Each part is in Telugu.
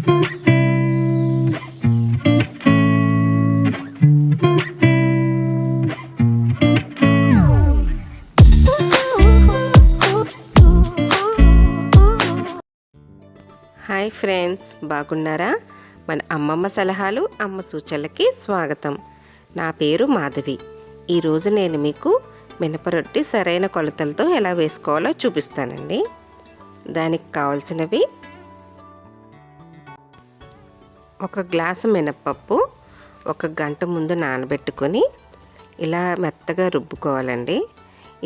హాయ్ ఫ్రెండ్స్, బాగున్నారా? మన అమ్మమ్మ సలహాలు అమ్మ సూచనలకి స్వాగతం. నా పేరు మాధవి. ఈరోజు నేను మీకు మినపరొట్టి సరైన కొలతలతో ఎలా వేసుకోవాలో చూపిస్తానండి. దానికి కావాల్సినవి: ఒక గ్లాసు మినపప్పు 1 గంట ముందు నానబెట్టుకొని ఇలా మెత్తగా రుబ్బుకోవాలండి.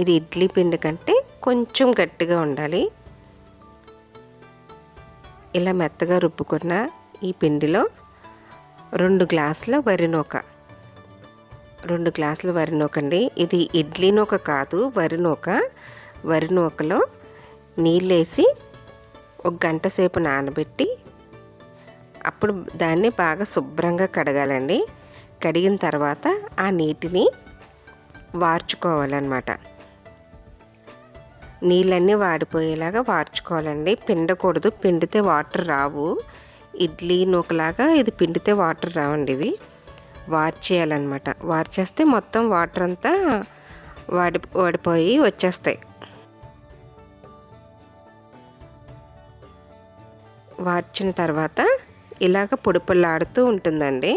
ఇది ఇడ్లీ పిండి కంటే కొంచెం గట్టిగా ఉండాలి. ఇలా మెత్తగా రుబ్బుకున్న ఈ పిండిలో 2 గ్లాసుల వరి నూక, 2 గ్లాసుల వరి నూకండి. ఇది ఇడ్లీ నూక కాదు, వరి నూక. వరి నూకలో నీళ్ళేసి 1 గంట సేపు నానబెట్టి అప్పుడు దాన్ని బాగా శుభ్రంగా కడగాలండి. కడిగిన తర్వాత ఆ నీటిని వార్చుకోవాలన్నమాట. నీళ్ళన్నీ వాడిపోయేలాగా వార్చుకోవాలండి. పిండకూడదు, పిండితే వాటర్ రావు. ఇడ్లీ నూకలాగా ఇది పిండితే వాటర్ రావండి. ఇవి వార్చేయాలన్నమాట. వార్చేస్తే మొత్తం వాటర్ అంతా వాడిపోయి వచ్చేస్తాయి. వార్చిన తర్వాత ఇలాగ పొడిపొల్లాడుతూ ఉంటుందండి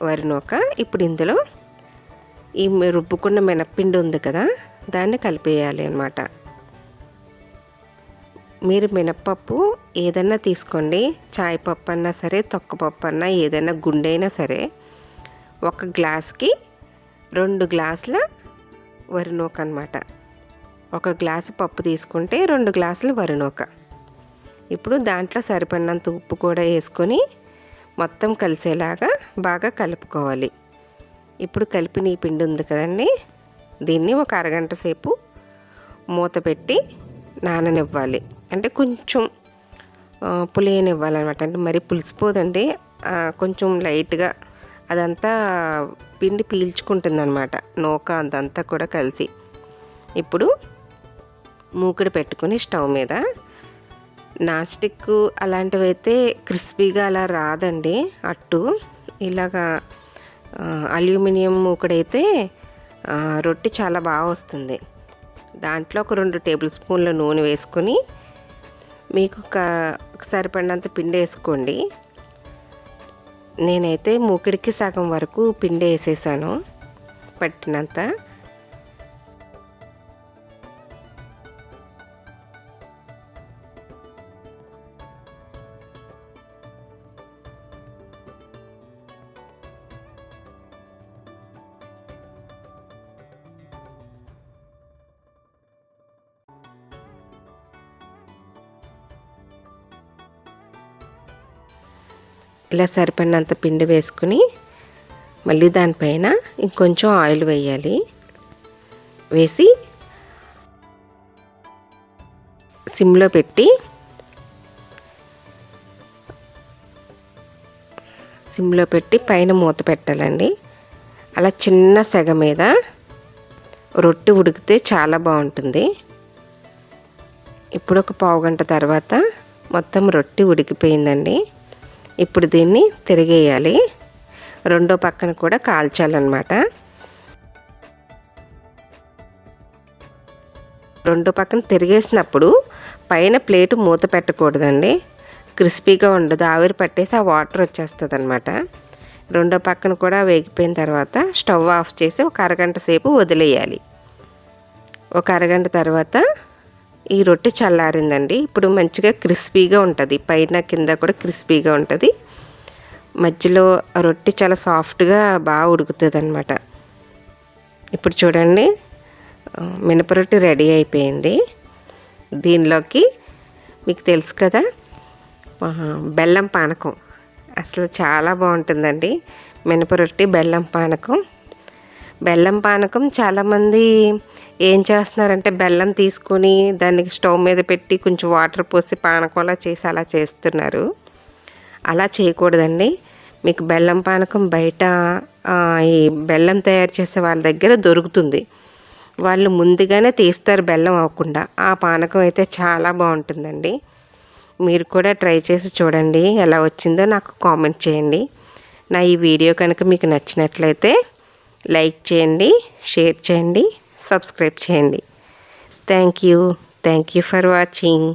వరి నూక. ఇప్పుడు ఇందులో ఈ రుబ్బుకున్న మినప్పిండి ఉంది కదా, దాన్ని కలిపేయాలి అన్నమాట. మీరు మినప్పప్పు ఏదైనా తీసుకోండి, చాయ్ పప్పు అన్నా సరే, తొక్కపప్పు అన్నా, ఏదైనా గుండె అయినా సరే. 1 గ్లాస్కి 2 గ్లాసుల వరి నూక అన్నమాట. 1 గ్లాసు పప్పు తీసుకుంటే 2 గ్లాసులు వరి నూక. ఇప్పుడు దాంట్లో సరిపడినంత ఉప్పు కూడా వేసుకొని మొత్తం కలిసేలాగా బాగా కలుపుకోవాలి. ఇప్పుడు కలిపిన ఈ పిండి ఉంది కదండి, దీన్ని ఒక అరగంట సేపు మూత పెట్టి నాననివ్వాలి. అంటే కొంచెం పులియనివ్వాలన్నమాట. అంటే మరి పులిసిపోదండి, కొంచెం లైట్గా అదంతా పిండి పీల్చుకుంటుందన్నమాట, నూక అదంతా కూడా కలిసి. ఇప్పుడు మూకుడు పెట్టుకుని స్టవ్ మీద, నాన్ స్టిక్ అలాంటివి అయితే క్రిస్పీగా అలా రాదండి అట్టు. ఇలాగా అల్యూమినియం మూకుడైతే రొట్టి చాలా బాగా వస్తుంది. దాంట్లో ఒక 2 టేబుల్ స్పూన్ల నూనె వేసుకొని మీకు సరిపడినంత పిండి వేసుకోండి. నేనైతే మూకిడికి సగం వరకు పిండి వేసేసాను, పట్టినంత. ఇలా సరిపడినంత పిండి వేసుకుని మళ్ళీ దానిపైన ఇంకొంచెం ఆయిల్ వేయాలి. వేసి సిమ్లో పెట్టి పైన మూత పెట్టాలండి. అలా చిన్న సెగ మీద రొట్టె ఉడికితే చాలా బాగుంటుంది. ఇప్పుడు ఒక పావుగంట తర్వాత మొత్తం రొట్టె ఉడికిపోయిందండి. ఇప్పుడు దీన్ని తిరిగేయాలి. రెండో పక్కన కూడా కాల్చాలన్నమాట. రెండో పక్కన తిరిగేసినప్పుడు పైన ప్లేటు మూత పెట్టకూడదండి, క్రిస్పీగా ఉండదు, ఆవిరి పట్టేసి ఆ వాటర్ వచ్చేస్తుంది అన్నమాట. రెండో పక్కన కూడా వేగిపోయిన తర్వాత స్టవ్ ఆఫ్ చేసి ఒక అరగంట సేపు వదిలేయాలి. ఒక అరగంట తర్వాత ఈ రొట్టె చల్లారిందండి. ఇప్పుడు మంచిగా క్రిస్పీగా ఉంటుంది, పైన కింద కూడా క్రిస్పీగా ఉంటుంది. మధ్యలో రొట్టె చాలా సాఫ్ట్గా బాగా ఉడుకుతుంది అన్నమాట. ఇప్పుడు చూడండి, మినపరొట్టె రెడీ అయిపోయింది. దీనిలోకి మీకు తెలుసు కదా బెల్లం పానకం, అసలు చాలా బాగుంటుందండి మినపరొట్టె బెల్లం పానకం. బెల్లం పానకం చాలామంది ఏం చేస్తున్నారంటే బెల్లం తీసుకొని దానికి స్టవ్ మీద పెట్టి కొంచెం వాటర్ పోసి పానకంలా చేసి అలా చేస్తున్నారు. అలా చేయకూడదండి. మీకు బెల్లం పానకం బయట ఈ బెల్లం తయారు చేసే వాళ్ళ దగ్గర దొరుకుతుంది. వాళ్ళు ముందుగానే తీస్తారు బెల్లం అవ్వకుండా. ఆ పానకం అయితే చాలా బాగుంటుందండి. మీరు కూడా ట్రై చేసి చూడండి, ఎలా వచ్చిందో నాకు కామెంట్ చేయండి. నా ఈ వీడియో కనుక మీకు నచ్చినట్లయితే లైక్ చేయండి, షేర్ చేయండి, సబ్స్క్రైబ్ చేయండి. Thank you for watching.